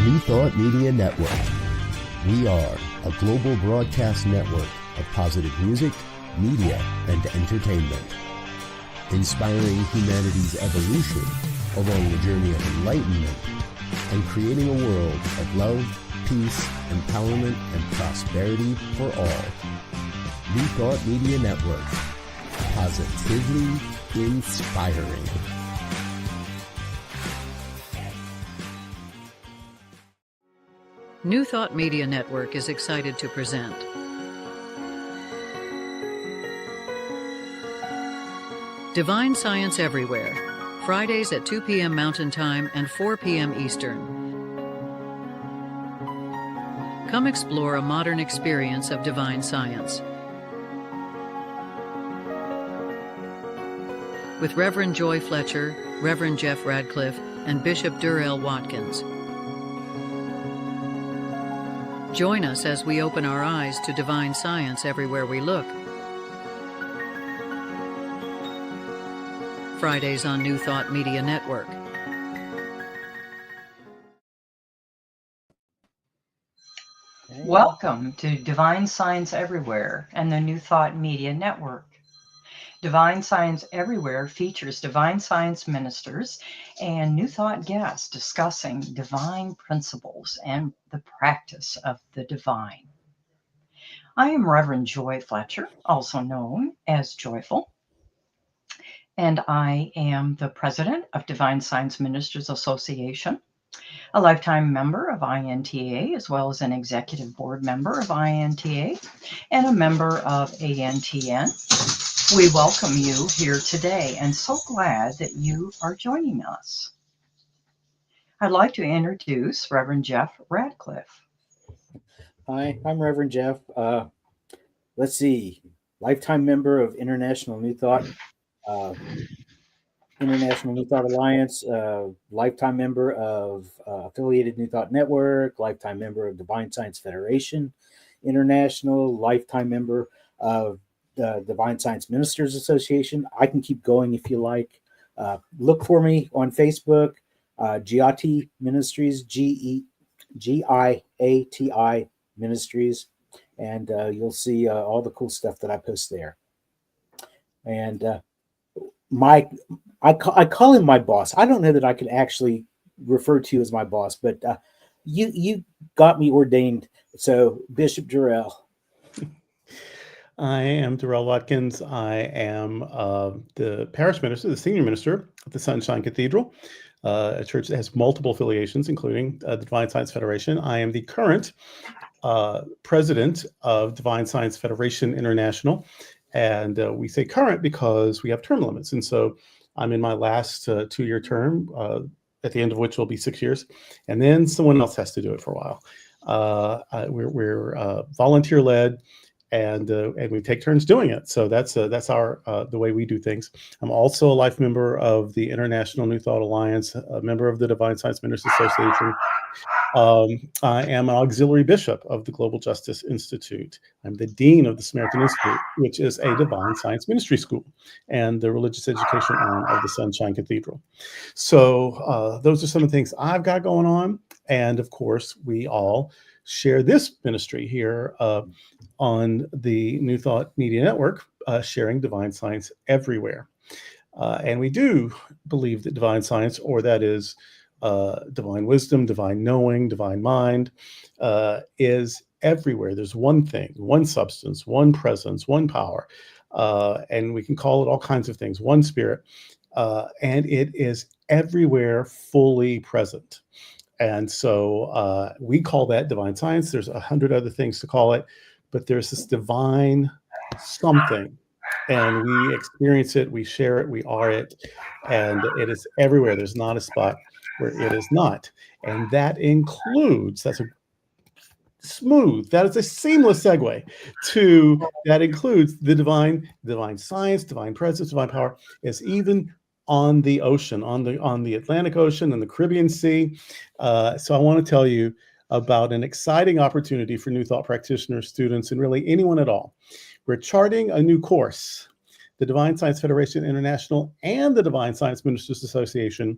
New Thought Media Network. We are a global broadcast network of positive music, media, and entertainment, inspiring humanity's evolution along the journey of enlightenment and creating a world of love, peace, empowerment, and prosperity for all. New Thought Media Network. Positively inspiring. New Thought Media Network is excited to present Divine Science Everywhere, Fridays at 2 p.m. Mountain Time and 4 p.m. Eastern. Come explore a modern experience of divine science with Rev Joy Fletcher, Rev Jeff Radcliff, and Bishop Durrell Watkins. Join us as we open our eyes to divine science everywhere we look. Fridays on New Thought Media Network. Welcome to Divine Science Everywhere and the New Thought Media Network. Divine Science Everywhere features divine science ministers and New Thought guests discussing divine principles and the practice of the divine. I am Rev Joy Fletcher, also known as Joyful, and I am the president of Divine Science Ministers Association, a lifetime member of INTA, as well as an executive board member of INTA and a member of ANTN. We welcome you here today and so glad that you are joining us. I'd like to introduce Rev Jeff Radcliff. Hi, I'm Reverend Jeff. Let's see, lifetime member of International New Thought Alliance, lifetime member of Affiliated New Thought Network, lifetime member of Divine Science Federation International, lifetime member of the Divine Science Ministers Association. I can keep going if you like. Look for me on Facebook, Giati Ministries, Giati Ministries, and you'll see all the cool stuff that I post there. And I call him my boss. I don't know that I can actually refer to you as my boss, but you got me ordained. So Bishop Durrell. I am Durrell Watkins. I am the parish minister, the senior minister at the Sunshine Cathedral, a church that has multiple affiliations, including the Divine Science Federation. I am the current president of Divine Science Federation International. And we say current because we have term limits. And so I'm in my last 2-year term, at the end of which will be 6 years. And then someone else has to do it for a while. We're volunteer-led. And we take turns doing it. So that's our the way we do things. I'm also a life member of the International New Thought Alliance, a member of the Divine Science Ministers Association. I am an auxiliary bishop of the Global Justice Institute. I'm the dean of the Samaritan Institute, which is a divine science ministry school and the religious education arm of the Sunshine Cathedral. So those are some of the things I've got going on. And of course, we all share this ministry here on the New Thought Media Network, sharing divine science everywhere. And we do believe that divine science, or that is divine wisdom, divine knowing, divine mind, is everywhere. There's one thing, one substance, one presence, one power, and we can call it all kinds of things, one spirit, and it is everywhere fully present. And so we call that divine science. There's 100 other things to call it, but there's this divine something, and we experience it, we share it, we are it, and it is everywhere. There's not a spot where it is not. And that includes, that is a seamless segue to, that includes the divine science, divine presence, divine power is even on the ocean, on the Atlantic Ocean and the Caribbean Sea. So I want to tell you about an exciting opportunity for New Thought practitioners, students, and really anyone at all. We're charting a new course. The Divine Science Federation International and the Divine Science Ministers Association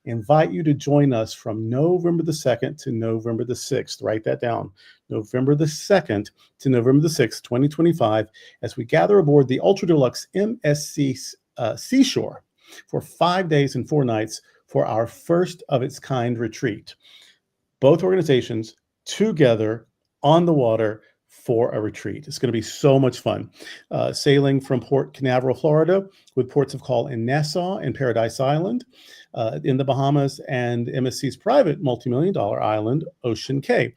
invite you to join us from November the 2nd to November the 6th. Write that down. November the 2nd to November the 6th, 2025, as we gather aboard the Ultra Deluxe MSC Seashore for 5 days and 4 nights for our first of its kind retreat. Both organizations together on the water for a retreat. It's going to be so much fun. Sailing from Port Canaveral, Florida, with ports of call in Nassau and Paradise Island in the Bahamas, and MSC's private multi-million-dollar island, Ocean Cay.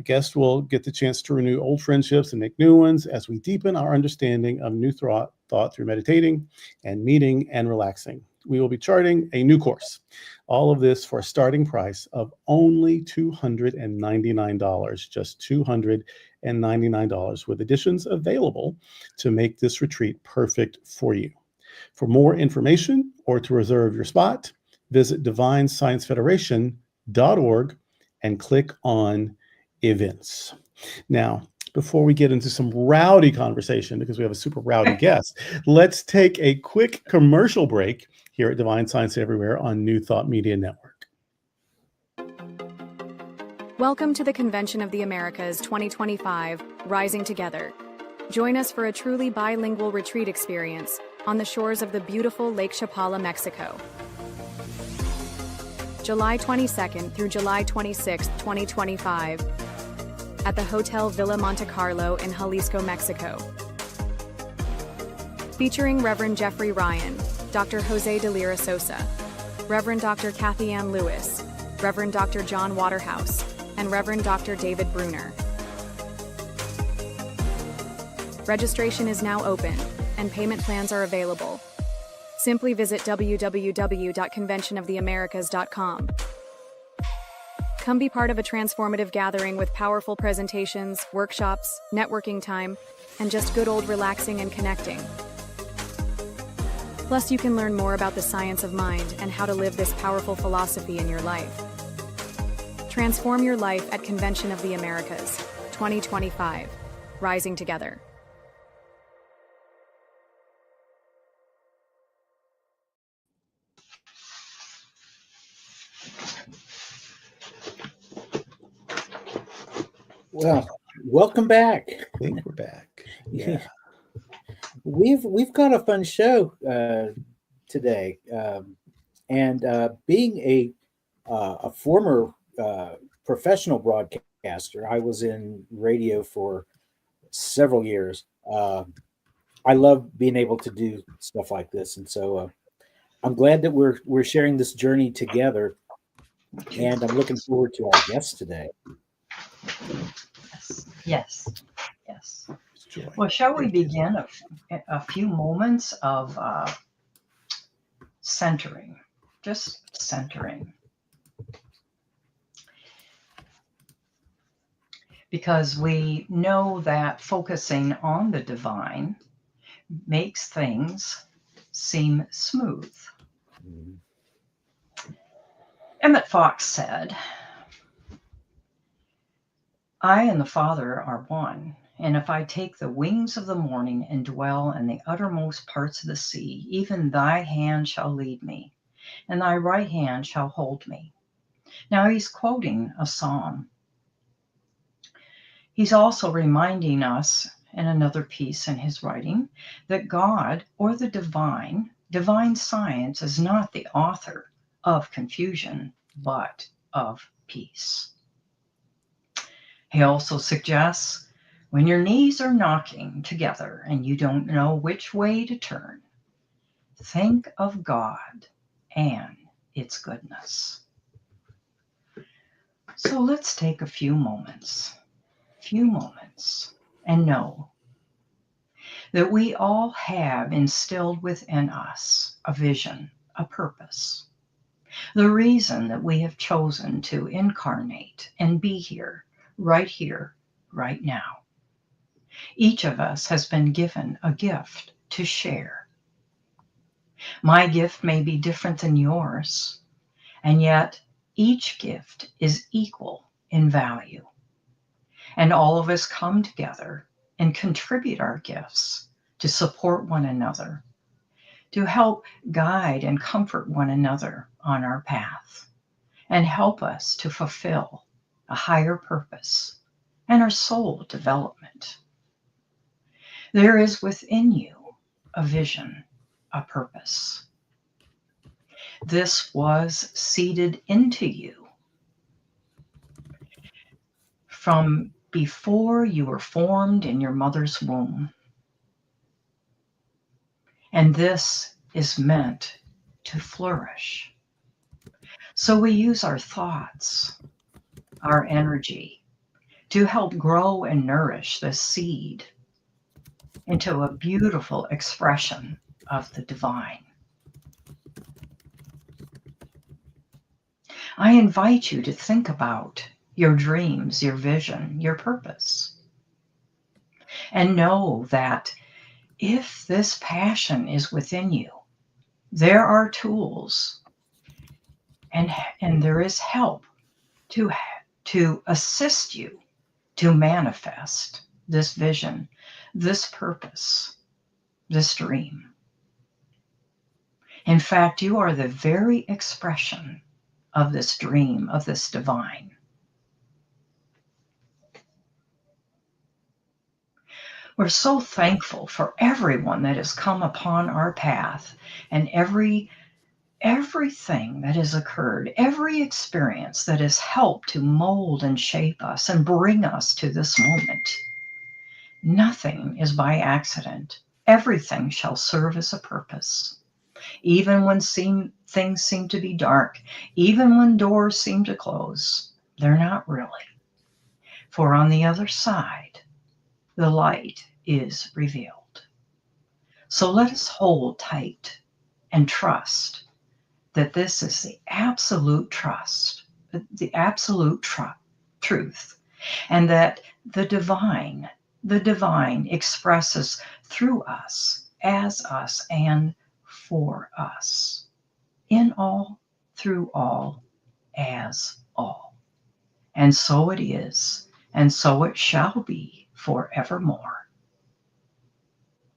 Guests will get the chance to renew old friendships and make new ones as we deepen our understanding of new thought through meditating and meeting and relaxing. We will be charting a new course. All of this for a starting price of only $299, just $299, with additions available to make this retreat perfect for you. For more information or to reserve your spot, visit divinesciencefederation.org and click on events. Now, before we get into some rowdy conversation, because we have a super rowdy guest, let's take a quick commercial break here at Divine Science Everywhere on New Thought Media Network. Welcome to the Convention of the Americas 2025, Rising Together. Join us for a truly bilingual retreat experience on the shores of the beautiful Lake Chapala, Mexico. July 22nd through July 26th, 2025, at the Hotel Villa Monte Carlo in Jalisco, Mexico. Featuring Reverend Jeffrey Ryan, Dr. Jose de Lira Sosa, Reverend Dr. Kathy Ann Lewis, Reverend Dr. John Waterhouse, and Reverend Dr. David Bruner. Registration is now open, and payment plans are available. Simply visit www.conventionoftheamericas.com. Come be part of a transformative gathering with powerful presentations, workshops, networking time, and just good old relaxing and connecting. Plus, you can learn more about the science of mind and how to live this powerful philosophy in your life. Transform your life at Convention of the Americas 2025, Rising Together. Well, welcome back. I think we're back. Yeah. We've got a fun show today, and being a former professional broadcaster, I was in radio for several years. I love being able to do stuff like this, and so I'm glad that we're sharing this journey together. And I'm looking forward to our guest today. Yes. Well, shall we begin a few moments of centering, just centering. Because we know that focusing on the divine makes things seem smooth. Emmett Fox said, "I and the Father are one, and if I take the wings of the morning and dwell in the uttermost parts of the sea, even thy hand shall lead me, and thy right hand shall hold me." Now he's quoting a psalm. He's also reminding us in another piece in his writing that God, or the divine science, is not the author of confusion, but of peace. He also suggests, when your knees are knocking together and you don't know which way to turn, think of God and its goodness. So let's take a few moments and know that we all have instilled within us a vision, a purpose, the reason that we have chosen to incarnate and be here, right now. Each of us has been given a gift to share. My gift may be different than yours, and yet each gift is equal in value. And all of us come together and contribute our gifts to support one another, to help guide and comfort one another on our path and help us to fulfill a higher purpose and our soul development. There is within you a vision, a purpose. This was seeded into you from before you were formed in your mother's womb. And this is meant to flourish. So we use our thoughts, our energy, to help grow and nourish this seed into a beautiful expression of the divine. I invite you to think about your dreams, your vision, your purpose, and know that if this passion is within you, there are tools and there is help to assist you to manifest this vision, this purpose, this dream. In fact, you are the very expression of this dream, of this divine. We're so thankful for everyone that has come upon our path and everything that has occurred, every experience that has helped to mold and shape us and bring us to this moment. Nothing is by accident. Everything shall serve as a purpose. Even when things seem to be dark, even when doors seem to close, they're not really. For on the other side, the light is revealed. So let us hold tight and trust that this is the absolute trust, the absolute truth, and that the divine expresses through us, as us, and for us, in all, through all, as all. And so it is, and so it shall be forevermore.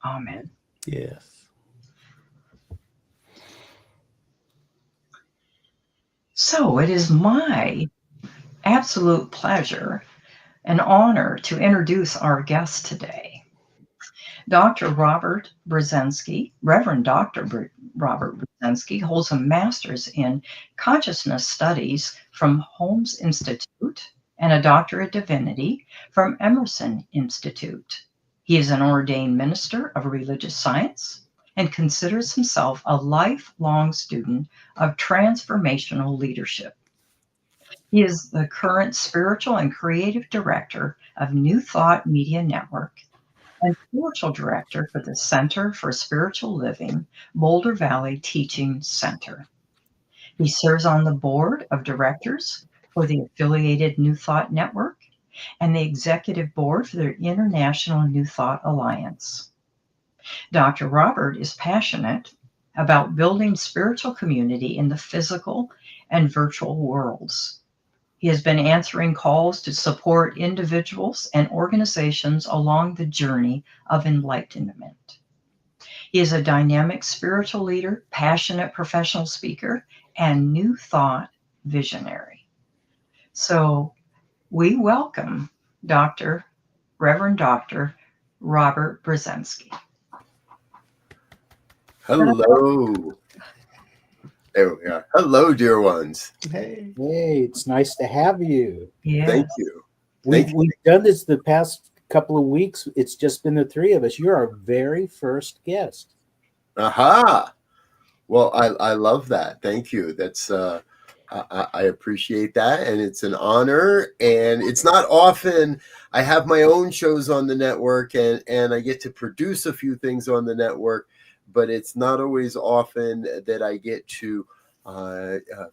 Amen. Yes. So it is my absolute pleasure and honor to introduce our guest today. Dr. Robert Brzezinski, Reverend Dr. Robert Brzezinski, holds a master's in consciousness studies from Holmes Institute and a doctorate of divinity from Emerson Institute. He is an ordained minister of religious science and considers himself a lifelong student of transformational leadership. He is the current spiritual and creative director of New Thought Media Network and spiritual director for the Center for Spiritual Living, Boulder Valley Teaching Center. He serves on the board of directors for the affiliated New Thought Network and the executive board for the International New Thought Alliance. Dr. Robert is passionate about building spiritual community in the physical and virtual worlds. He has been answering calls to support individuals and organizations along the journey of enlightenment. He is a dynamic spiritual leader, passionate professional speaker, and New Thought visionary. So we welcome Reverend Dr. Robert Brzezinski. Hello. There we are. Hello, dear ones. Hey. Hey, it's nice to have you. Yes. Thank you. We've done this the past couple of weeks. It's just been the three of us. You're our very first guest. Aha. Well, I love that. Thank you. That's I appreciate that, and it's an honor. And it's not often I have my own shows on the network, and I get to produce a few things on the network, but it's not always often that I get to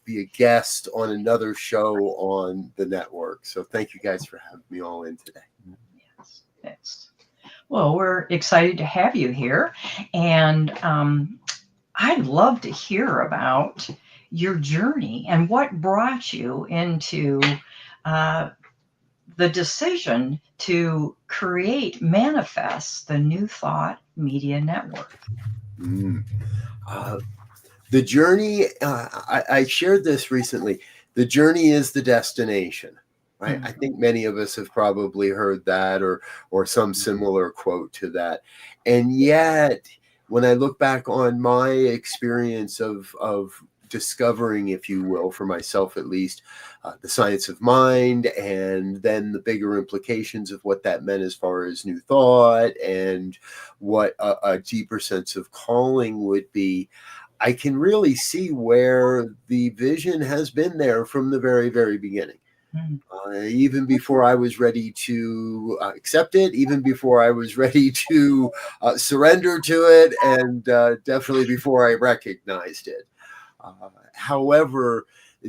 be a guest on another show on the network. So thank you guys for having me all in today. Yes. Well, we're excited to have you here, and I'd love to hear about your journey and what brought you into the decision to manifest the New Thought Media Network. The journey, I shared this recently. The journey is the destination, right? I think many of us have probably heard that or some similar quote to that. And yet, when I look back on my experience of discovering, if you will, for myself at least, the science of mind, and then the bigger implications of what that meant as far as new thought and what a deeper sense of calling would be, I can really see where the vision has been there from the very, very beginning. Even before I was ready to accept it, even before I was ready to surrender to it, and definitely before I recognized it. However,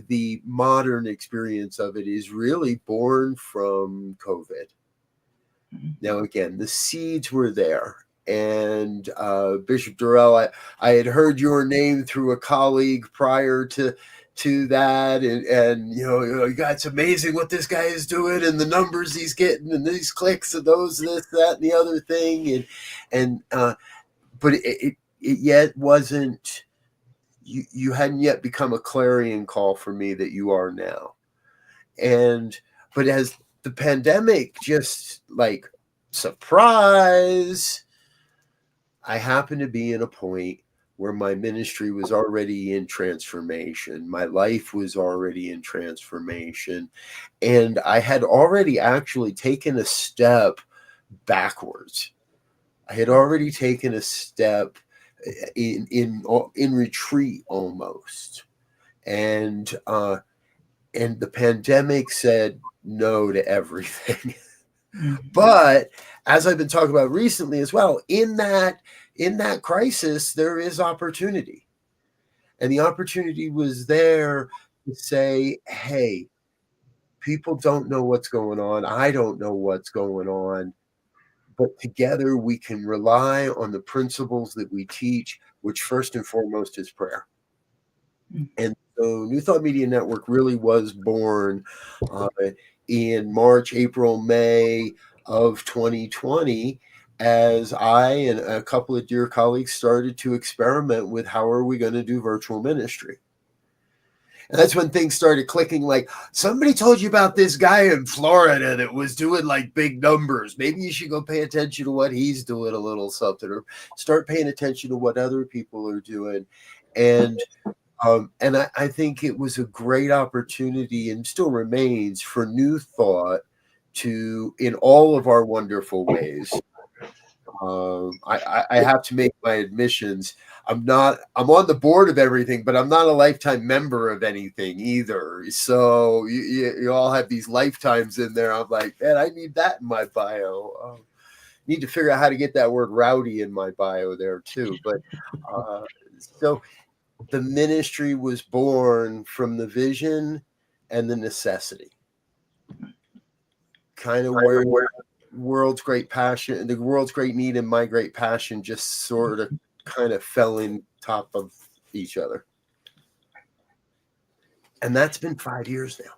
the modern experience of it is really born from COVID. Now, again, the seeds were there. And Bishop Durrell, I had heard your name through a colleague prior to that, and it's amazing what this guy is doing, and the numbers he's getting, and these clicks, and those, this, that, and the other thing, but it yet wasn't. You hadn't yet become a clarion call for me that you are now, but as the pandemic just like surprise, I happened to be in a point where my ministry was already in transformation. My life was already in transformation. And I had already actually taken a step backwards. I had already taken a step in retreat almost. And the pandemic said no to everything. But as I've been talking about recently as well, in that crisis, there is opportunity. And the opportunity was there to say, hey, people don't know what's going on. I don't know what's going on. But together we can rely on the principles that we teach, which first and foremost is prayer. And so New Thought Media Network really was born in March, April, May of 2020, as I and a couple of dear colleagues started to experiment with how are we going to do virtual ministry. And that's when things started clicking, like, somebody told you about this guy in Florida that was doing like big numbers. Maybe you should go pay attention to what he's doing a little something, or start paying attention to what other people are doing. And I think it was a great opportunity, and still remains, for New Thought to, in all of our wonderful ways. I have to make my admissions. I'm on the board of everything, but I'm not a lifetime member of anything either. So you all have these lifetimes in there. I'm like, man, I need that in my bio. Need to figure out how to get that word rowdy in my bio there too. But so the ministry was born from the vision and the necessity. Kind of where world's great passion, the world's great need, and my great passion just sort of kind of fell in top of each other. And that's been 5 years now.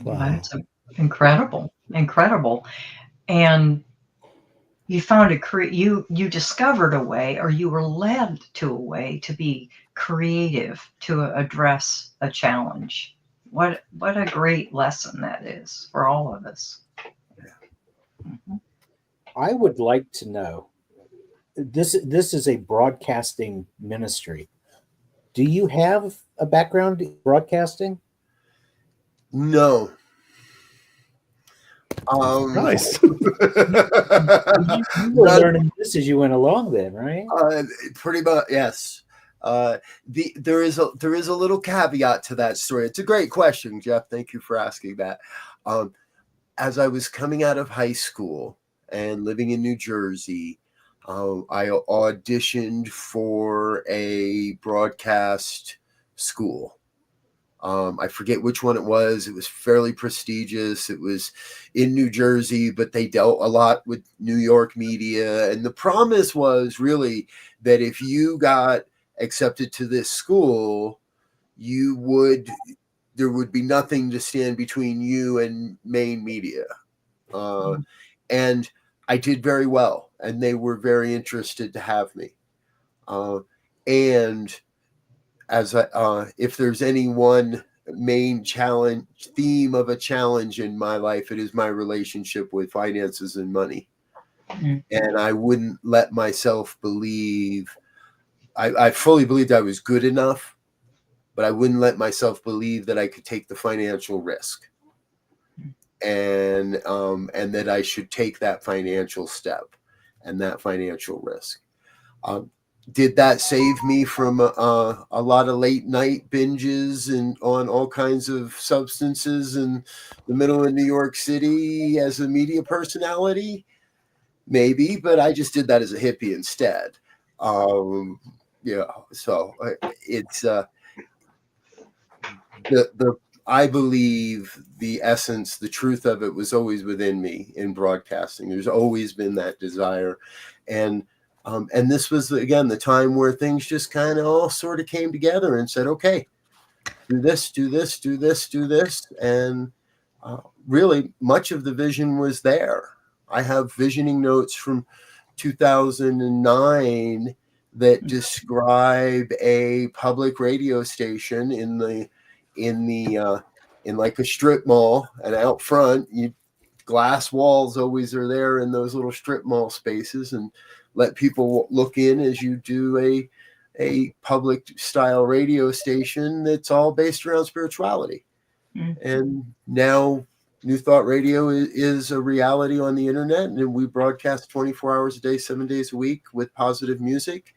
Wow. That's incredible. And you found you discovered a way, or you were led to a way to be creative, to address a challenge. What a great lesson that is for all of us. I would like to know, this is a broadcasting ministry. Do you have a background in broadcasting? No. Nice. You were learning this as you went along then, right? Pretty much, yes. There is a little caveat to that story. It's a great question, Jeff. Thank you for asking that. As I was coming out of high school and living in New Jersey, I auditioned for a broadcast school. I forget which one it was. It was fairly prestigious. It was in New Jersey, but they dealt a lot with New York media. And the promise was really that if you got accepted to this school, there would be nothing to stand between you and main media. And I did very well, and they were very interested to have me. And if there's any one main theme of a challenge in my life, it is my relationship with finances and money. And I wouldn't let myself believe, I fully believed I was good enough, but I wouldn't let myself believe that I could take the financial risk, and that I should take that financial step and that financial risk. Did that save me from a lot of late night binges and on all kinds of substances in the middle of New York City as a media personality? Maybe, but I just did that as a hippie instead. So it's I believe the essence, the truth of it was always within me in broadcasting. There's always been that desire, and this was again the time where things just kind of all sort of came together and said, okay, do this, do this, do this, do this, and really much of the vision was there. I have visioning notes from 2009 that describe a public radio station in like a strip mall, and out front, glass walls always are there in those little strip mall spaces, and let people look in as you do a public style radio station that's all based around spirituality. And now New Thought Radio is a reality on the internet, and we broadcast 24 hours a day, 7 days a week with positive music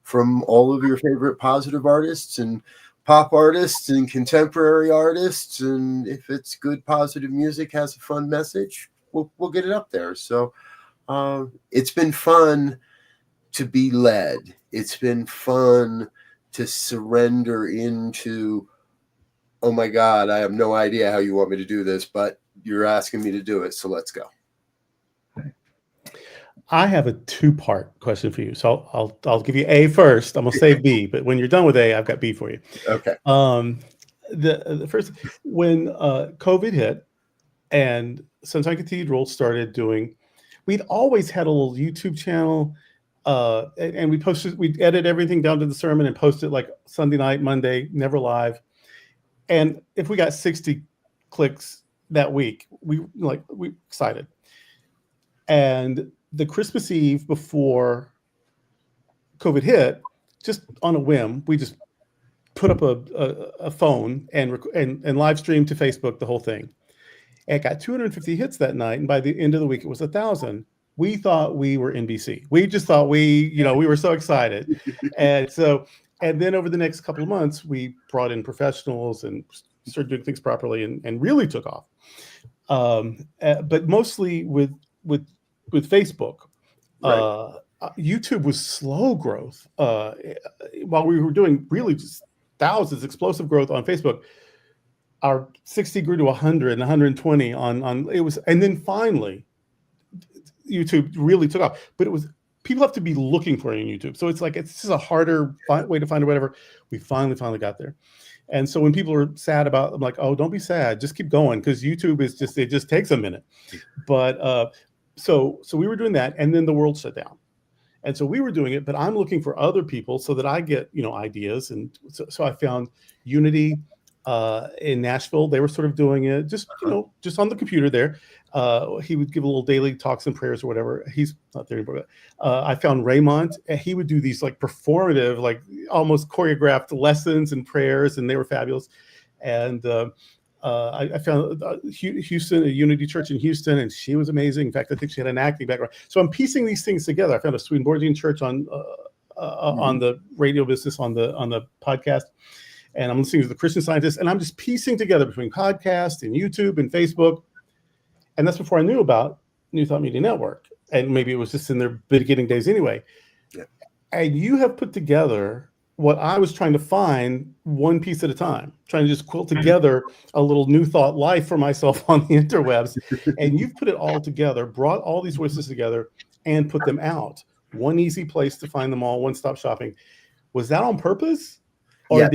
from all of your favorite positive artists and pop artists and contemporary artists. And if it's good, positive music, has a fun message, we'll get it up there. So it's been fun to be led. It's been fun to surrender into, oh my God, I have no idea how you want me to do this, but you're asking me to do it, so let's go. I have a two-part question for you. So I'll give you A first. I'm gonna save B, but when you're done with A, I've got B for you. Okay. The first, when COVID hit and Sunshine Cathedral started doing, we'd always had a little YouTube channel, and we'd edit everything down to the sermon and post it like Sunday night, Monday, never live. And if we got 60 clicks that week, we excited. And the Christmas Eve before COVID hit, just on a whim, we just put up a phone and live streamed to Facebook the whole thing. And it got 250 hits that night, and by the end of the week, it was 1,000. We thought we were NBC. We just thought we were so excited, and then over the next couple of months, we brought in professionals and started doing things properly, and really took off. But mostly with Facebook. Right. YouTube was slow growth. While we were doing really just thousands, explosive growth on Facebook, our 60 grew to 100 and 120 on it was, and then finally YouTube really took off. But it was, people have to be looking for it on YouTube, so it's just a harder way to find it. Whatever, we finally got there. And so when people are sad about, I'm like, oh, don't be sad, just keep going, because YouTube is it just takes a minute. But so we were doing that, and then the world shut down, and so we were doing it. But I'm looking for other people so that I get ideas, and so I found Unity in Nashville. They were sort of doing it just just on the computer there. He would give a little daily talks and prayers or whatever. He's not there anymore. I found Raymond, and he would do these like performative, like almost choreographed lessons and prayers, and they were fabulous. And I found Houston, a Unity Church in Houston, and she was amazing. In fact, I think she had an acting background. So I'm piecing these things together. I found a Swedenborgian church on the radio business, on the podcast, and I'm listening to the Christian Scientists, and I'm just piecing together between podcast and YouTube and Facebook. And that's before I knew about New Thought Media Network. And maybe it was just in their beginning days anyway. Yeah. And you have put together what I was trying to find one piece at a time, trying to just quilt together a little New Thought life for myself on the interwebs. And you've put it all together, brought all these voices together and put them out. One easy place to find them all, one-stop shopping. Was that on purpose? Or yeah.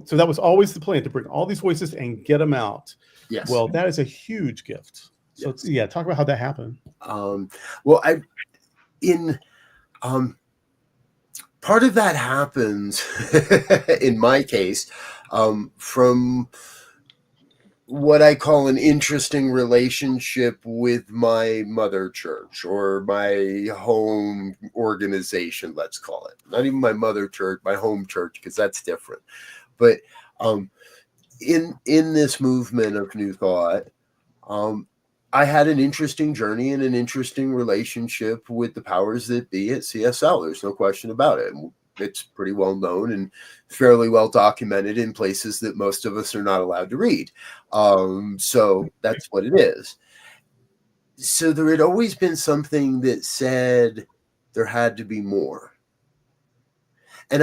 So that was always the plan, to bring all these voices and get them out. Yes. Well, that is a huge gift. So yeah, talk about how that happened. Well, part of that happens, in my case, from what I call an interesting relationship with my mother church, or my home organization, let's call it. Not even my mother church, my home church, because that's different. But in this movement of New Thought, I had an interesting journey and an interesting relationship with the powers that be at CSL. There's no question about it. It's pretty well known and fairly well documented in places that most of us are not allowed to read. So that's what it is. So there had always been something that said there had to be more. And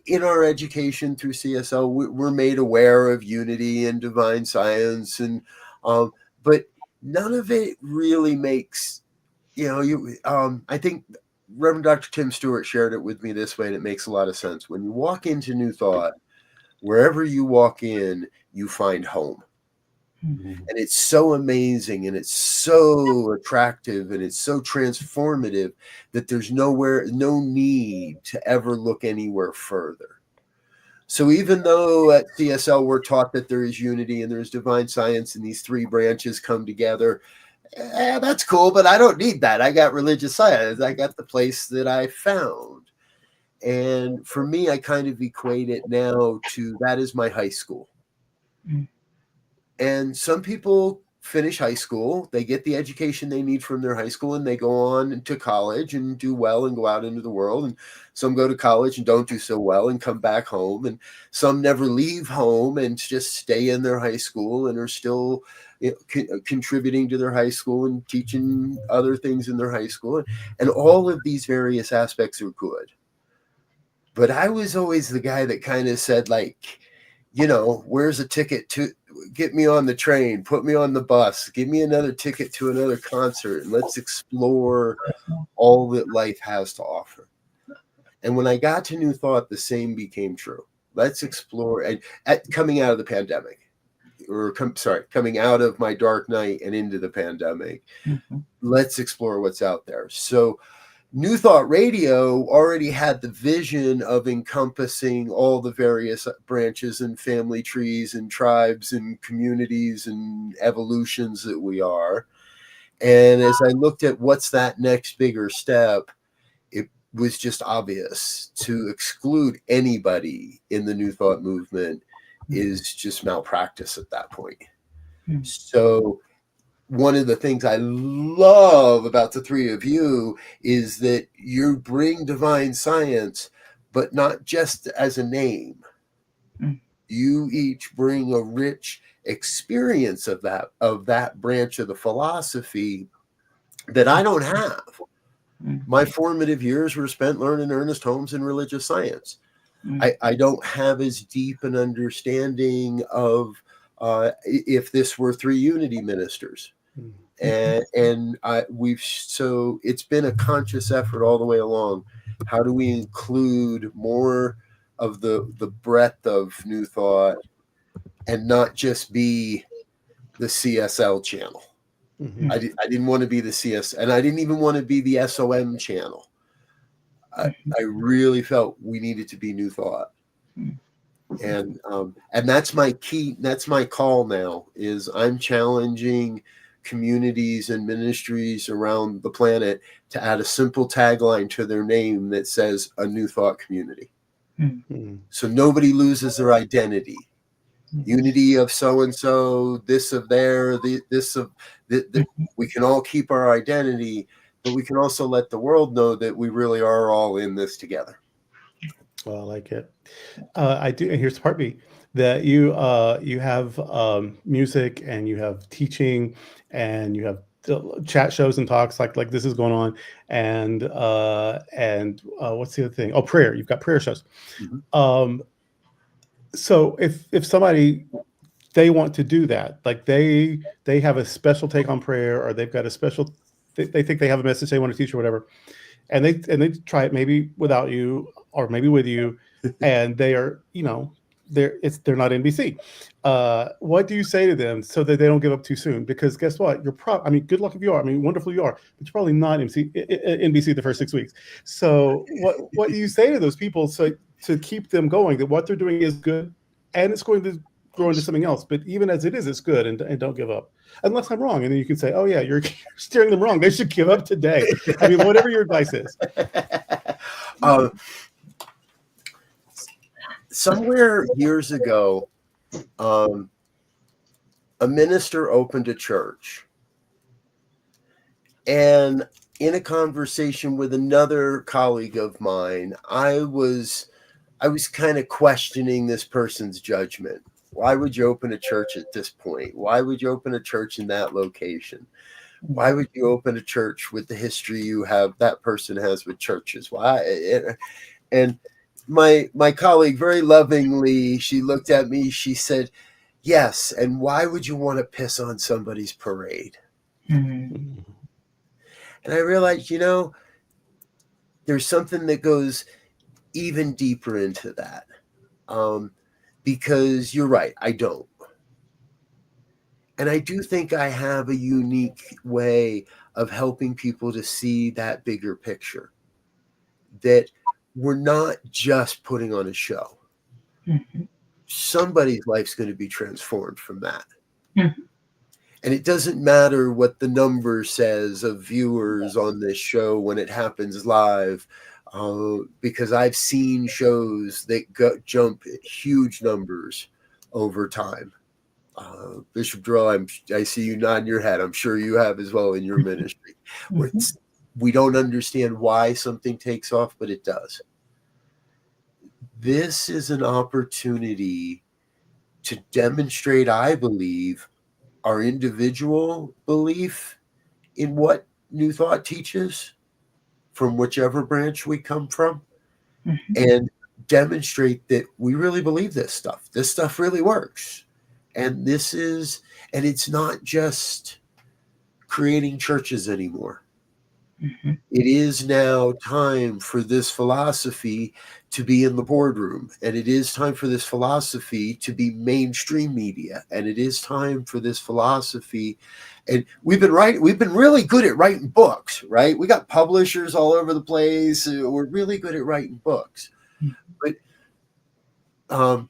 in our education through CSL, we're made aware of unity and divine science, and but none of it really makes, I think Rev Dr. Tim Stewart shared it with me this way, and it makes a lot of sense. When you walk into New Thought, wherever you walk in, you find home. And it's so amazing, and it's so attractive, and it's so transformative that there's no need to ever look anywhere further. So even though at CSL we're taught that there is unity and there's divine science and these three branches come together, that's cool, but I don't need that. I got religious science. I got the place that I found. And for me, I kind of equate it now to that is my high school. And some people finish high school, they get the education they need from their high school, and they go on to college and do well and go out into the world. And some go to college and don't do so well and come back home. And some never leave home and just stay in their high school and are still contributing to their high school and teaching other things in their high school. And all of these various aspects are good. But I was always the guy that kind of said, like, where's a ticket to get me on the train, put me on the bus, give me another ticket to another concert, and let's explore all that life has to offer. And when I got to New Thought, the same became true. Let's explore. And coming out of the pandemic, coming out of my dark night and into the pandemic, let's explore what's out there. So New Thought Radio already had the vision of encompassing all the various branches and family trees and tribes and communities and evolutions that we are. And as I looked at what's that next bigger step, it was just obvious to exclude anybody in the New Thought movement is just malpractice at that point. So one of the things I love about the three of you is that you bring divine science, but not just as a name. You each bring a rich experience of that branch of the philosophy that I don't have. My formative years were spent learning Ernest Holmes and religious science. I don't have as deep an understanding of if this were three unity ministers. And so it's been a conscious effort all the way along. How do we include more of the breadth of New Thought and not just be the CSL channel? I didn't want to be the CS, and I didn't even want to be the SOM channel. I really felt we needed to be New Thought. And that's my key. That's my call now, is I'm challenging communities and ministries around the planet to add a simple tagline to their name that says a New Thought community. So nobody loses their identity. Unity of so-and-so, this of there, this of we can all keep our identity, but we can also let the world know that we really are all in this together. Well, I like it. I do. And here's the part B, that you have music, and you have teaching, and you have chat shows and talks like this is going on, and what's the other thing? Oh, prayer. You've got prayer shows. So if somebody, they want to do that, like they have a special take on prayer, or they've got a special, they think they have a message they want to teach or whatever, and they try it maybe without you or maybe with you, and they are they're not NBC. What do you say to them so that they don't give up too soon? Because guess what? Good luck if you are. I mean, wonderful you are, but you're probably not NBC the first 6 weeks. So what do you say to those people to keep them going, that what they're doing is good and it's going to grow into something else, but even as it is, it's good, and don't give up. Unless I'm wrong, and then you can say, oh yeah, you're steering them wrong. They should give up today. I mean, whatever your advice is. Somewhere years ago, a minister opened a church, and in a conversation with another colleague of mine, I was kind of questioning this person's judgment. Why would you open a church at this point? Why would you open a church in that location? Why would you open a church with the history that person has with churches? Why? And my colleague, very lovingly, she looked at me, she said, yes, and why would you want to piss on somebody's parade? Mm-hmm. And I realized, there's something that goes even deeper into that. Because you're right, I don't. And I do think I have a unique way of helping people to see that bigger picture, that we're not just putting on a show. Mm-hmm. Somebody's life's going to be transformed from that. Mm-hmm. And it doesn't matter what the number says of viewers on this show when it happens live. Because I've seen shows that jump huge numbers over time. Bishop Durrell, I see you nodding your head. I'm sure you have as well in your ministry. Mm-hmm. We don't understand why something takes off, but it does. This is an opportunity to demonstrate, I believe, our individual belief in what New Thought teaches, from whichever branch we come from, mm-hmm. and demonstrate that we really believe this stuff. This stuff really works. And it's not just creating churches anymore. Mm-hmm. It is now time for this philosophy to be in the boardroom, and it is time for this philosophy to be mainstream media, and it is time for this philosophy. And we've been really good at writing books, right? We got publishers all over the place. We're really good at writing books. Mm-hmm. But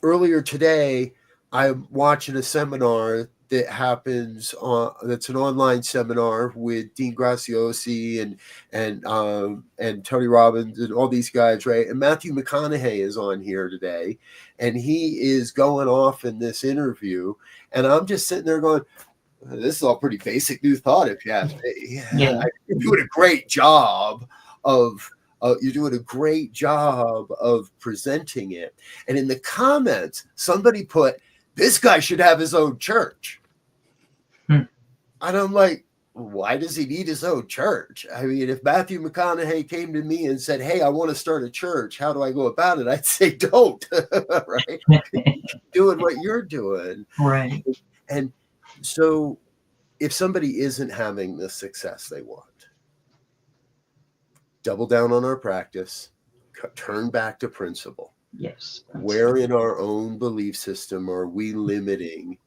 earlier today, I'm watching a seminar that happens that's an online seminar with Dean Graziosi and Tony Robbins and all these guys, right? And Matthew McConaughey is on here today, and he is going off in this interview, and I'm just sitting there going, this is all pretty basic New Thought, if you ask me. Yeah. You're doing a great job of presenting it. And in the comments, somebody put, this guy should have his own church. And I'm like, why does he need his own church? I mean, if Matthew McConaughey came to me and said, hey, I want to start a church, how do I go about it? I'd say, don't, right? Doing what you're doing. Right. And so if somebody isn't having the success they want, double down on our practice, turn back to principle. Yes. Where in our own belief system are we limiting?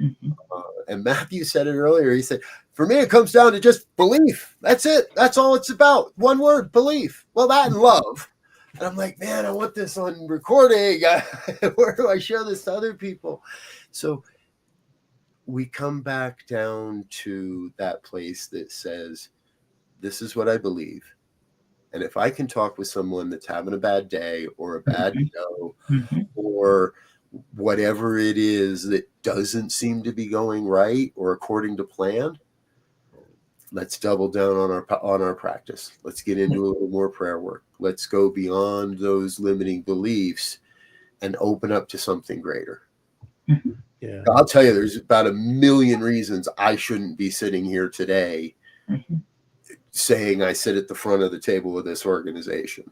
Mm-hmm. And Matthew said it earlier. He said, for me, it comes down to just belief. That's it. That's all it's about. One word, belief. Well, that and love. And I'm like, man, I want this on recording. Where do I show this to other people? So we come back down to that place that says, this is what I believe. And if I can talk with someone that's having a bad day or a bad show, mm-hmm. or whatever it is that doesn't seem to be going right or according to plan, let's double down on our practice. Let's get into a little more prayer work. Let's go beyond those limiting beliefs and open up to something greater. Mm-hmm. Yeah. I'll tell you, there's about 1 million reasons I shouldn't be sitting here today. Mm-hmm. Saying I sit at the front of the table of this organization,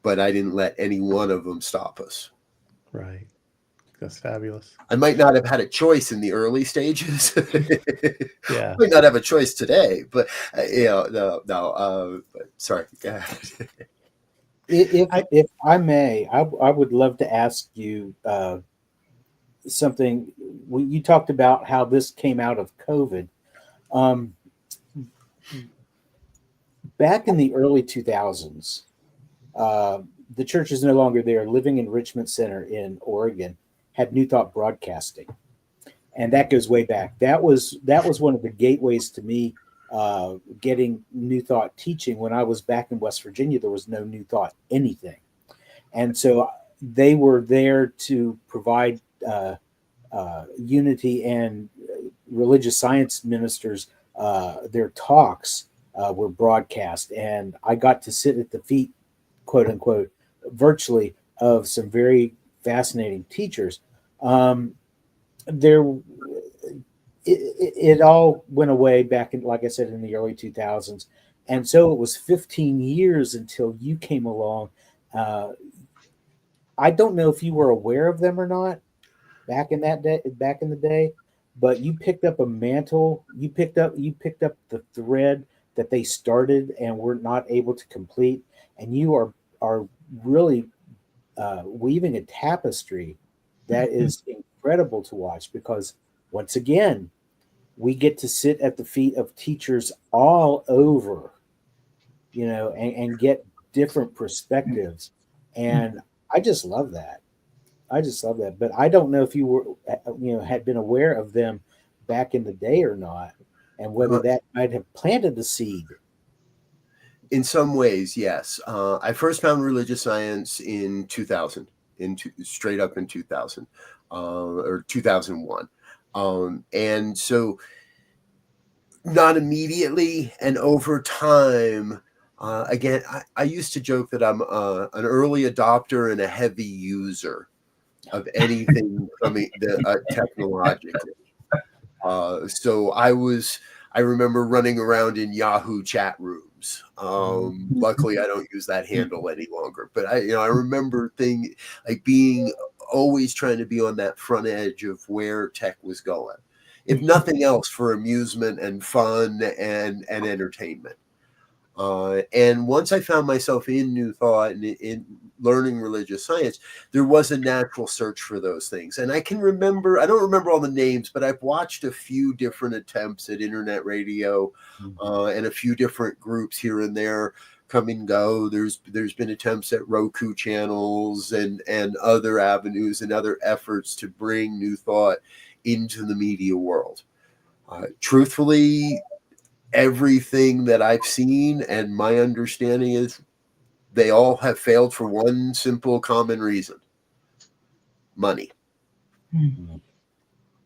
but I didn't let any one of them stop us. Right. That's fabulous. I might not have had a choice in the early stages. Yeah. I might not have a choice today, but but sorry. If I may, I would love to ask you something. You talked about how this came out of COVID. Back in the early 2000s, the church is no longer there. Living Enrichment Center in Oregon had New Thought Broadcasting, and that goes way back. That was one of the gateways to me getting New Thought teaching. When I was back in West Virginia, there was no New Thought anything, and so they were there to provide unity and religious science ministers. Their talks were broadcast, and I got to sit at the feet, quote unquote, virtually, of some very fascinating teachers. It all went away back in, like I said, in the early 2000s, and so it was 15 years until you came along. I don't know if you were aware of them or not back in the day, but you picked up a mantle. You picked up the thread that they started and were not able to complete, and you are really weaving a tapestry that is incredible to watch, because once again, we get to sit at the feet of teachers all over, and get different perspectives. And I just love that. But I don't know if you were, had been aware of them back in the day or not, and whether that might have planted the seed. In some ways, yes. I first found religious science in 2000, straight up in 2000, or 2001. And so not immediately, and over time, again, I used to joke that I'm an early adopter and a heavy user of anything coming technologically. So I remember running around in Yahoo chat rooms. Luckily, I don't use that handle any longer. But I remember being always trying to be on that front edge of where tech was going, if nothing else, for amusement and fun and entertainment. And once I found myself in New Thought and in learning religious science, there was a natural search for those things. And I don't remember all the names, but I've watched a few different attempts at internet radio, and a few different groups here and there come and go. There's been attempts at Roku channels and other avenues and other efforts to bring New Thought into the media world. Truthfully, everything that I've seen and my understanding is they all have failed for one simple common reason: money.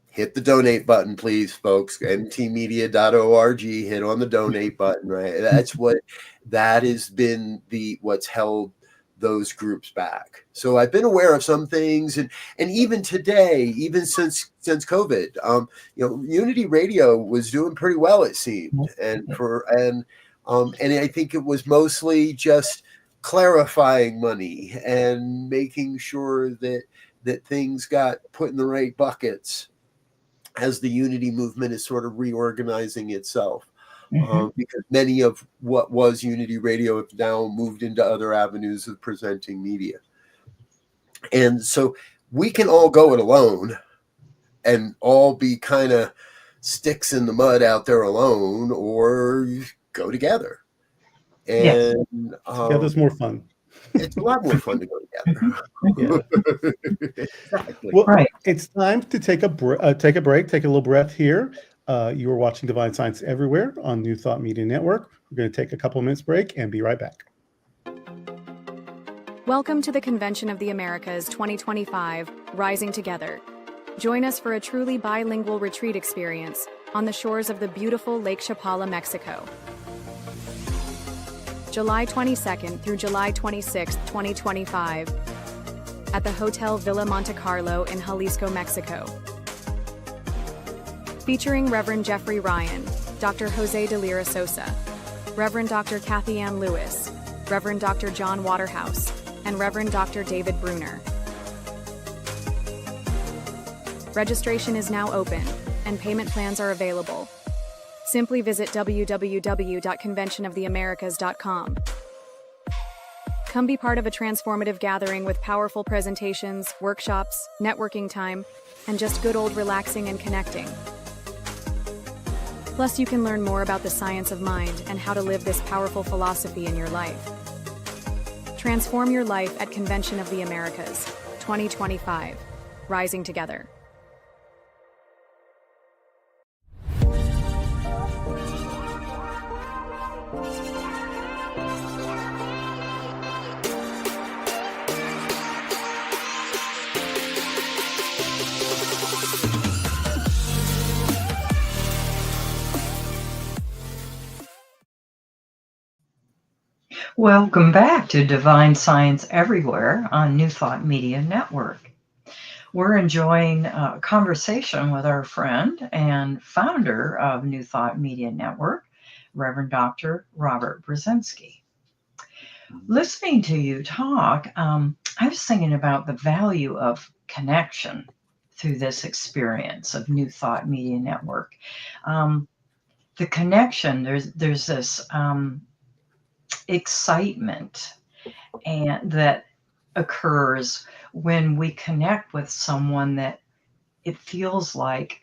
Hit the donate button, please, folks. ntmedia.org. Hit on the donate button, right? That has been what's held those groups back. So I've been aware of some things, and even today, even since COVID, Unity Radio was doing pretty well, it seemed, and I think it was mostly just clarifying money and making sure that things got put in the right buckets as the Unity movement is sort of reorganizing itself. Because many of what was Unity Radio have now moved into other avenues of presenting media. And so we can all go it alone and all be kind of sticks in the mud out there alone, or go together. And together's more fun. It's a lot more fun to go together. Exactly. Well, right. It's time to take a break, take a little breath here. You are watching Divine Science Everywhere on New Thought Media Network. We're going to take a couple of minutes break and be right back. Welcome to the Convention of the Americas 2025, Rising Together. Join us for a truly bilingual retreat experience on the shores of the beautiful Lake Chapala, Mexico. July 22nd through July 26th, 2025, at the Hotel Villa Monte Carlo in Jalisco, Mexico. Featuring Reverend Jeffrey Ryan, Dr. Jose de Lira Sosa, Reverend Dr. Kathy Ann Lewis, Reverend Dr. John Waterhouse, and Reverend Dr. David Bruner. Registration is now open, and payment plans are available. Simply visit www.conventionoftheamericas.com. Come be part of a transformative gathering with powerful presentations, workshops, networking time, and just good old relaxing and connecting. Plus, you can learn more about the science of mind and how to live this powerful philosophy in your life. Transform your life at Convention of the Americas, 2025, Rising Together. Welcome back to Divine Science Everywhere on New Thought Media Network. We're enjoying a conversation with our friend and founder of New Thought Media Network, Rev Dr. Robert Brzezinski. Listening to you talk, I was thinking about the value of connection through this experience of New Thought Media Network. The connection, there's this excitement and that occurs when we connect with someone that it feels like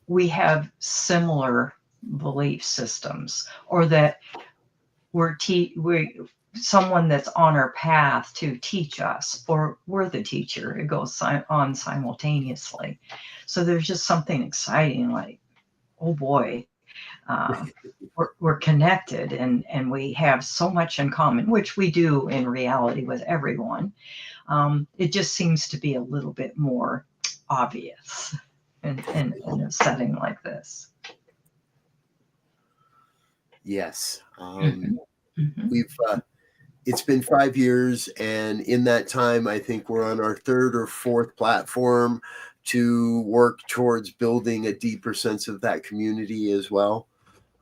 we have similar belief systems, or that we're someone that's on our path to teach us, or we're the teacher. It goes on simultaneously. So there's just something exciting, like, oh boy, we're connected, and we have so much in common, which we do in reality with everyone. It just seems to be a little bit more obvious in a setting like this. Yes. Mhm. We've it's been 5 years, and in that time, I think we're on our third or fourth platform to work towards building a deeper sense of that community as well.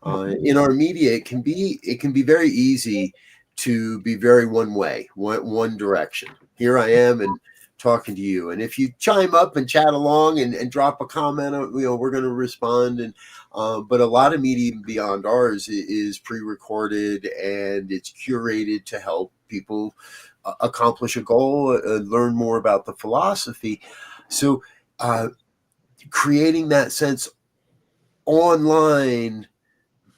In our media, it can be very easy to be very one way, one direction. Here I am and talking to you, and if you chime up and chat along and drop a comment, we're going to respond. And but a lot of media beyond ours is pre-recorded, and it's curated to help people accomplish a goal, learn more about the philosophy. So creating that sense online,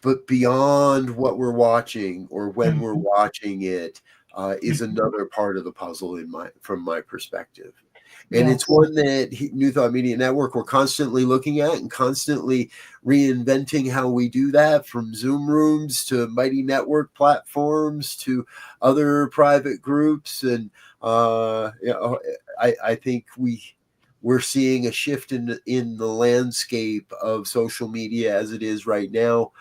but beyond what we're watching or when we're watching it, is another part of the puzzle from my perspective. And Yes. it's one that New Thought Media Network, we're constantly looking at and constantly reinventing how we do that, from Zoom rooms to Mighty Network platforms to other private groups. And I think we're seeing a shift in the landscape of social media as it is right now.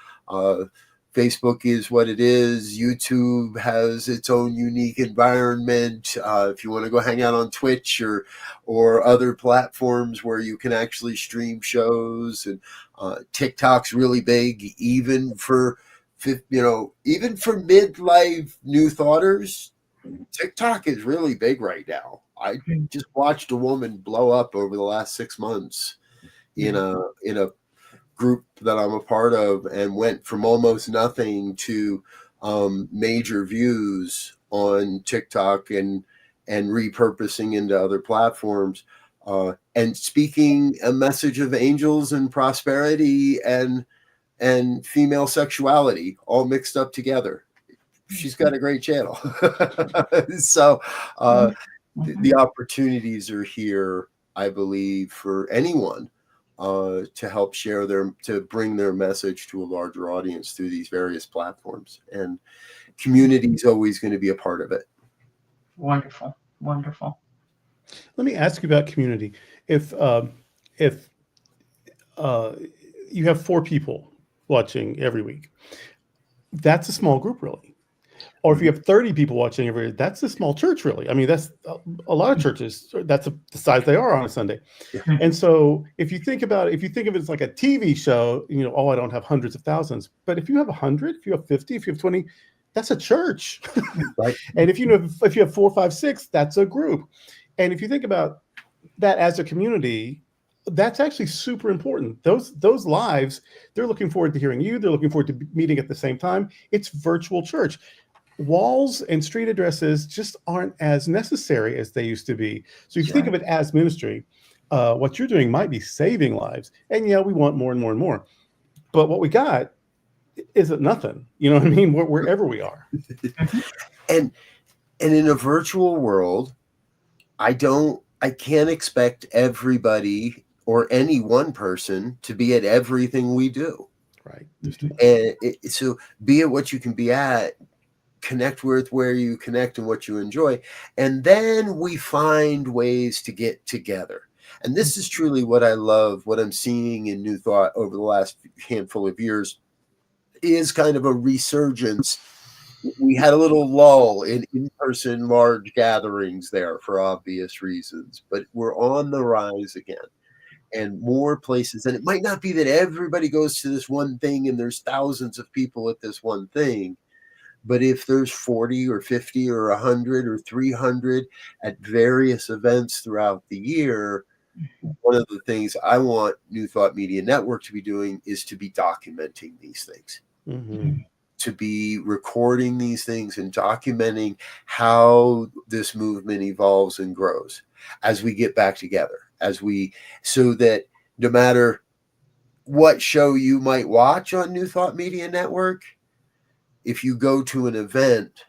Facebook is what it is. YouTube has its own unique environment. If you want to go hang out on Twitch or other platforms where you can actually stream shows, and TikTok's really big, even for midlife new thoughters. TikTok is really big right now. I just watched a woman blow up over the last 6 months in a group that I'm a part of, and went from almost nothing to major views on TikTok and repurposing into other platforms, and speaking a message of angels and prosperity and female sexuality all mixed up together. She's got a great channel. So the opportunities are here, I believe, for anyone to help to bring their message to a larger audience through these various platforms. And community is always going to be a part of it. Wonderful. Wonderful. Let me ask you about community. If you have 4 people watching every week, that's a small group, really. Or if you have 30 people watching every week, that's a small church, really. I mean, that's a lot of churches. That's the size they are on a Sunday. And so if you think of it as like a TV show, I don't have hundreds of thousands. But if you have 100, if you have 50, if you have 20, that's a church. Right. And if you have 4, 5, 6, that's a group. And if you think about that as a community, that's actually super important. Those lives, they're looking forward to hearing you. They're looking forward to meeting at the same time. It's virtual church. walls and street addresses just aren't as necessary as they used to be. So if you think of it as ministry, what you're doing might be saving lives. And yeah, we want more and more and more. But what we got isn't nothing. You know what I mean? Wherever we are. And in a virtual world, I can't expect everybody or any one person to be at everything we do. Right. And so be it what you can be at, connect with where you connect and what you enjoy. And then we find ways to get together. And this is truly what I love, what I'm seeing in New Thought over the last handful of years is kind of a resurgence. We had a little lull in in-person large gatherings there for obvious reasons, but we're on the rise again. And more places, and it might not be that everybody goes to this one thing and there's thousands of people at this one thing, but if there's 40 or 50 or 100 or 300 at various events throughout the year, one of the things I want New Thought Media Network to be doing is to be documenting these things, to be recording these things and documenting how this movement evolves and grows as we get back together. So that no matter what show you might watch on New Thought Media Network, if you go to an event,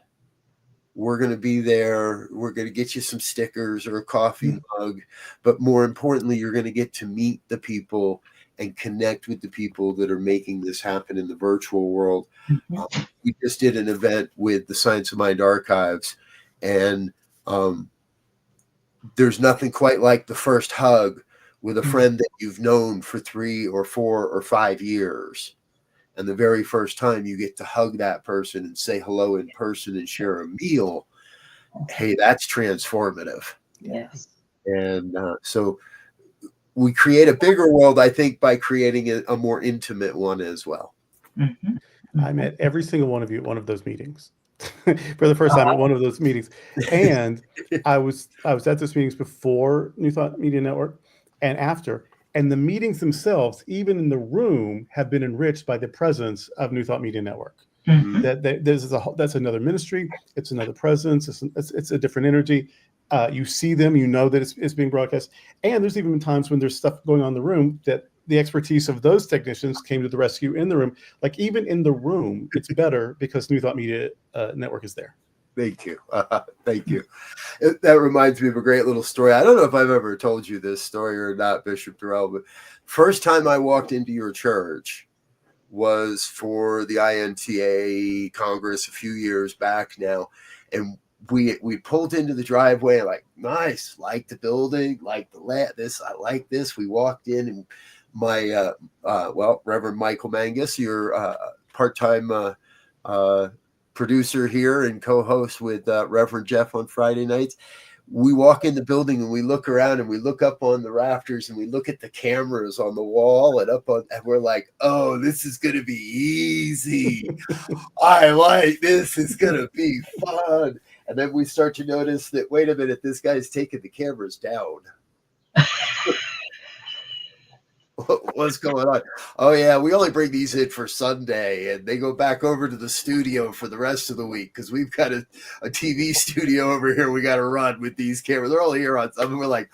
we're going to be there. We're going to get you some stickers or a coffee mug. But more importantly, you're going to get to meet the people and connect with the people that are making this happen in the virtual world. We just did an event with the Science of Mind Archives, and there's nothing quite like the first hug with a friend that you've known for 3 or 4 or 5 years. And the very first time you get to hug that person and say hello in person and share a meal, hey, that's transformative. Yes. And so we create a bigger world, I think, by creating a more intimate one as well. I met every single one of you at one of those meetings. For the first time at one of those meetings. And I was at those meetings before New Thought Media Network and after. And the meetings themselves, even in the room, have been enriched by the presence of New Thought Media Network. That's another ministry. It's another presence. It's a different energy. You see them, you know that it's being broadcast. And there's even been times when there's stuff going on in the room that the expertise of those technicians came to the rescue in the room. Like even in the room, it's better because New Thought Media Network is there. Thank you. Thank you. That reminds me of a great little story. I don't know if I've ever told you this story or not, Bishop Durrell, but first time I walked into your church was for the INTA Congress a few years back now. And we pulled into the driveway, like, nice, like the building, like this, I like this. We walked in and my, Reverend Michael Mangus, your part-time producer here and co-host with Reverend Jeff on Friday nights. We walk in the building and we look around and we look up on the rafters and we look at the cameras on the wall and and we're like, oh, this is going to be easy. I like this. It's going to be fun. And then we start to notice that, wait a minute, this guy's taking the cameras down. What's going on? Oh, yeah, we only bring these in for Sunday, and they go back over to the studio for the rest of the week because we've got a TV studio over here we got to run with these cameras. They're only here on something. We're like,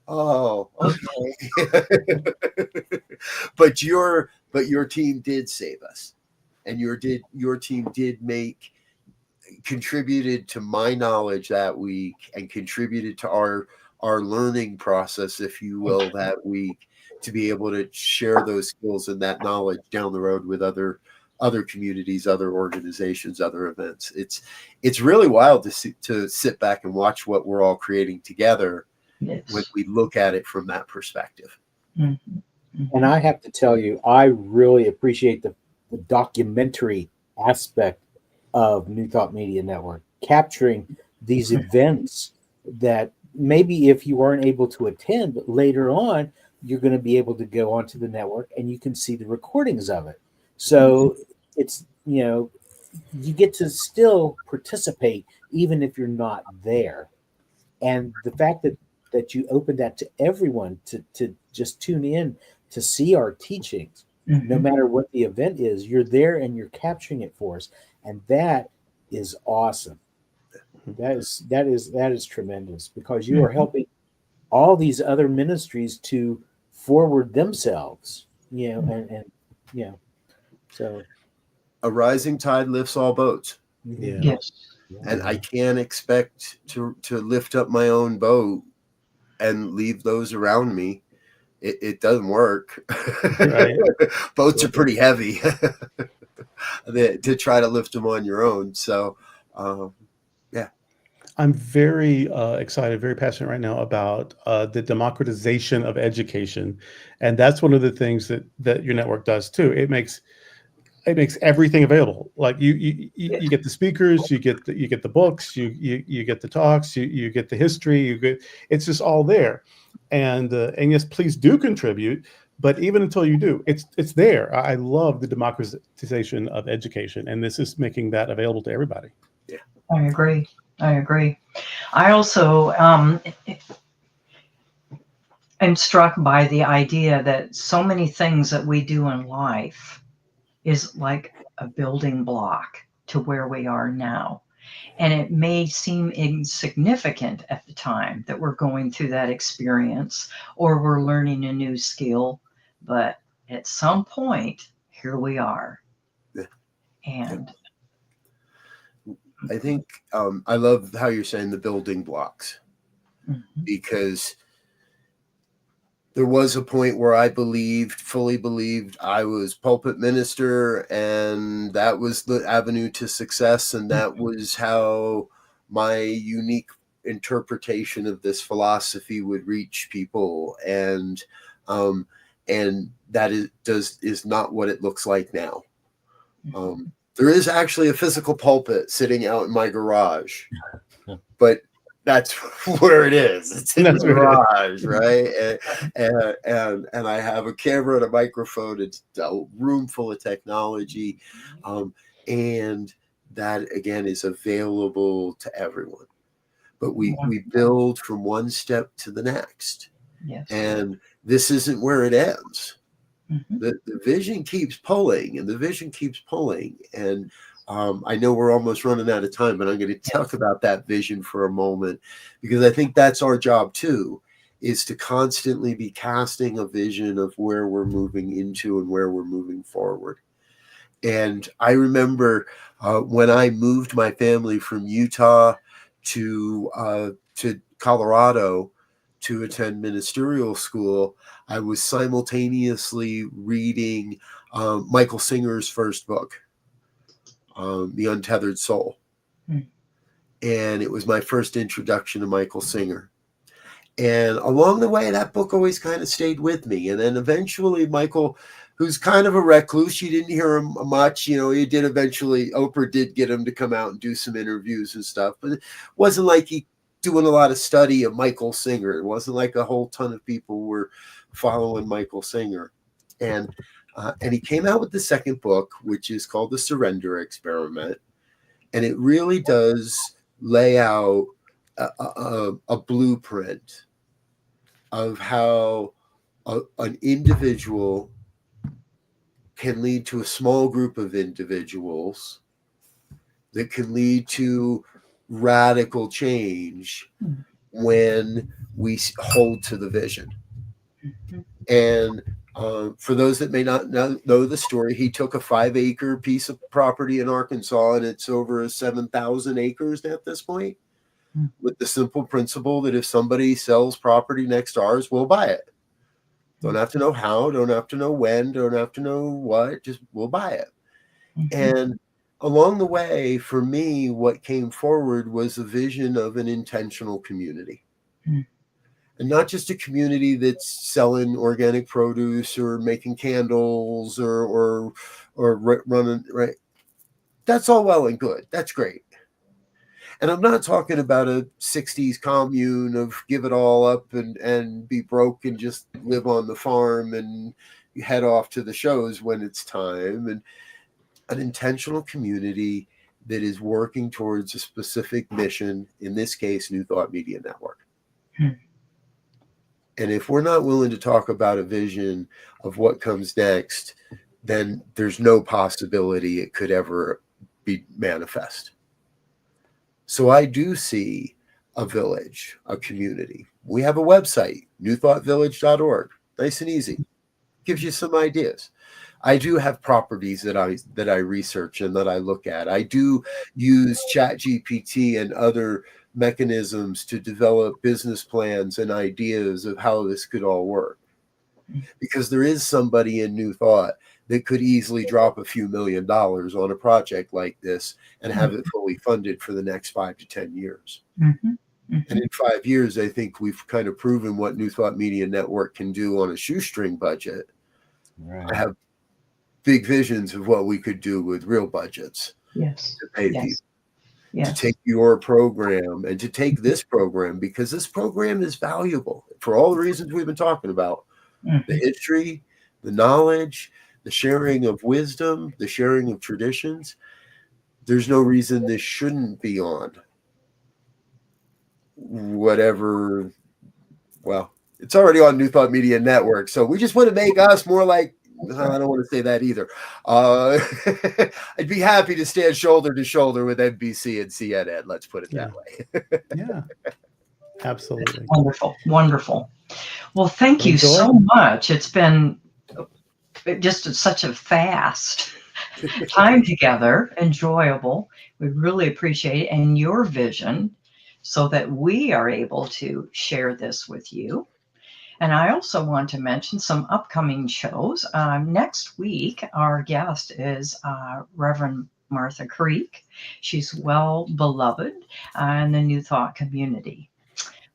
oh, okay. But your team did save us, and your team did contributed to my knowledge that week and contributed to our learning process, if you will, that week, to be able to share those skills and that knowledge down the road with other communities, other organizations, other events. It's really wild to sit back and watch what we're all creating together when we look at it from that perspective. And I have to tell you, I really appreciate the documentary aspect of New Thought Media Network, capturing these events that maybe if you weren't able to attend, but later on, you're going to be able to go onto the network and you can see the recordings of it. So it's, you get to still participate even if you're not there. And the fact that you open that to everyone to just tune in to see our teachings, no matter what the event is, you're there and you're capturing it for us. And that is awesome. That is tremendous, because you are helping all these other ministries to forward themselves, so A rising tide lifts all boats. Yeah. Yes. And I can't expect to lift up my own boat and leave those around me. It doesn't work. Right. Boats are pretty heavy to try to lift them on your own. So, yeah. I'm very excited, very passionate right now about the democratization of education, and that's one of the things that your network does too. It makes everything available. Like you get the speakers, you get the books, you get the talks, you get the history, it's just all there. And yes, please do contribute. But even until you do, it's there. I love the democratization of education, and this is making that available to everybody. Yeah, I agree. I also am struck by the idea that so many things that we do in life is like a building block to where we are now. And it may seem insignificant at the time that we're going through that experience or we're learning a new skill, but at some point, here we are. Yeah. And I think I love how you're saying the building blocks, because there was a point where I fully believed I was pulpit minister, and that was the avenue to success. And that was how my unique interpretation of this philosophy would reach people. And that is not what it looks like now. There is actually a physical pulpit sitting out in my garage, but that's where it is. It's in the garage, right? And I have a camera and a microphone. It's a room full of technology, and that again is available to everyone. But we build from one step to the next, and this isn't where it ends. The vision keeps pulling, and the vision keeps pulling, and I know we're almost running out of time, but I'm going to talk about that vision for a moment, because I think that's our job too, is to constantly be casting a vision of where we're moving into and where we're moving forward. And I remember when I moved my family from Utah to Colorado to attend ministerial school, I was simultaneously reading Michael Singer's first book, The Untethered Soul. And it was my first introduction to Michael Singer. And along the way, that book always kind of stayed with me. And then eventually Michael, who's kind of a recluse, you didn't hear him much. He did eventually, Oprah did get him to come out and do some interviews and stuff. But it wasn't like he doing a lot of study of Michael Singer. It wasn't like a whole ton of people were following Michael Singer. And he came out with the second book, which is called The Surrender Experiment. And it really does lay out a blueprint of how an individual can lead to a small group of individuals that can lead to radical change when we hold to the vision. And for those that may not know the story, he took a 5-acre piece of property in Arkansas, and it's over 7,000 acres at this point, with the simple principle that if somebody sells property next to ours, we'll buy it. Don't have to know how, don't have to know when, don't have to know what, just we'll buy it. And along the way, for me, what came forward was a vision of an intentional community. And not just a community that's selling organic produce or making candles or running, right? That's all well and good. That's great. And I'm not talking about a 60s commune of give it all up and be broke and just live on the farm and head off to the shows when it's time. And an intentional community that is working towards a specific mission, in this case, New Thought Media Network. And if we're not willing to talk about a vision of what comes next, then there's no possibility it could ever be manifest. So I do see a village, a community. We have a website, newthoughtvillage.org. Nice and easy. Gives you some ideas. I do have properties that I research and that I look at. I do use ChatGPT and other mechanisms to develop business plans and ideas of how this could all work. Because there is somebody in New Thought that could easily drop a few $1 million on a project like this and have it fully funded for the next 5 to 10 years. And in 5 years, I think we've kind of proven what New Thought Media Network can do on a shoestring budget. Right. I have big visions of what we could do with real budgets. Yes. To pay people. Yes. To take your program and to take this program, because this program is valuable for all the reasons we've been talking about. The history, the knowledge, the sharing of wisdom, the sharing of traditions. There's no reason this shouldn't be on whatever. Well, it's already on New Thought Media Network. So we just want to make us more like, I don't want to say that either. I'd be happy to stand shoulder to shoulder with NBC and CNN. Let's put it that way. Yeah, absolutely. Wonderful. Wonderful. Well, thank you so much. It's been just such a fast time together, enjoyable. We really appreciate it and your vision so that we are able to share this with you. And I also want to mention some upcoming shows. Next week, our guest is Reverend Martha Creek. She's well beloved in the New Thought community.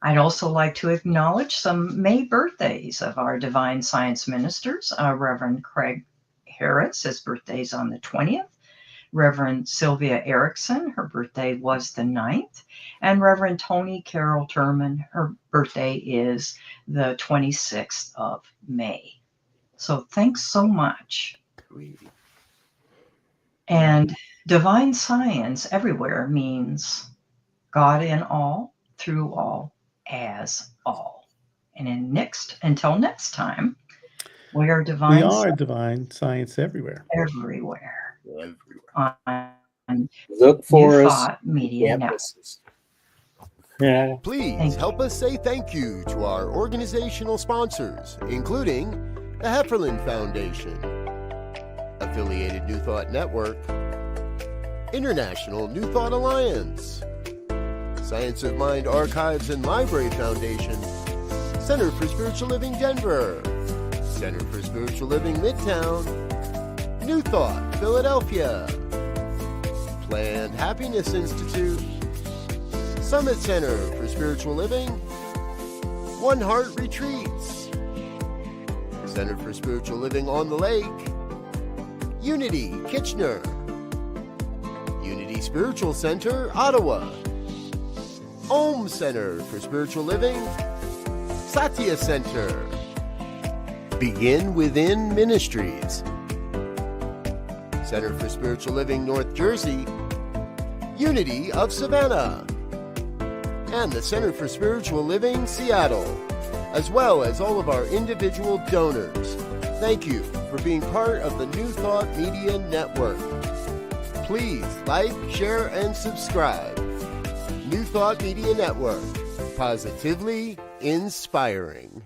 I'd also like to acknowledge some May birthdays of our Divine Science ministers. Reverend Craig Harris, his birthday's on the 20th. Reverend Sylvia Erickson, her birthday was the 9th. And Reverend Tony Carol Turman, her birthday is the 26th of May. So thanks so much. And divine science everywhere means God in all, through all, as all. And until next time, we are divine science everywhere. Everywhere. On Look for New us. Thought Media Network. Yeah. Please help us say thank you to our organizational sponsors, including the Hefferland Foundation, Affiliated New Thought Network, International New Thought Alliance, Science of Mind Archives and Library Foundation, Center for Spiritual Living Denver, Center for Spiritual Living Midtown, New Thought Philadelphia, Planned Happiness Institute, Summit Center for Spiritual Living, One Heart Retreats, Center for Spiritual Living on the Lake, Unity Kitchener, Unity Spiritual Center Ottawa, Om Center for Spiritual Living, Satya Center, Begin Within Ministries, Center for Spiritual Living North Jersey, Unity of Savannah, and the Center for Spiritual Living Seattle, as well as all of our individual donors. Thank you for being part of the New Thought Media Network. Please like, share, and subscribe. New Thought Media Network, positively inspiring.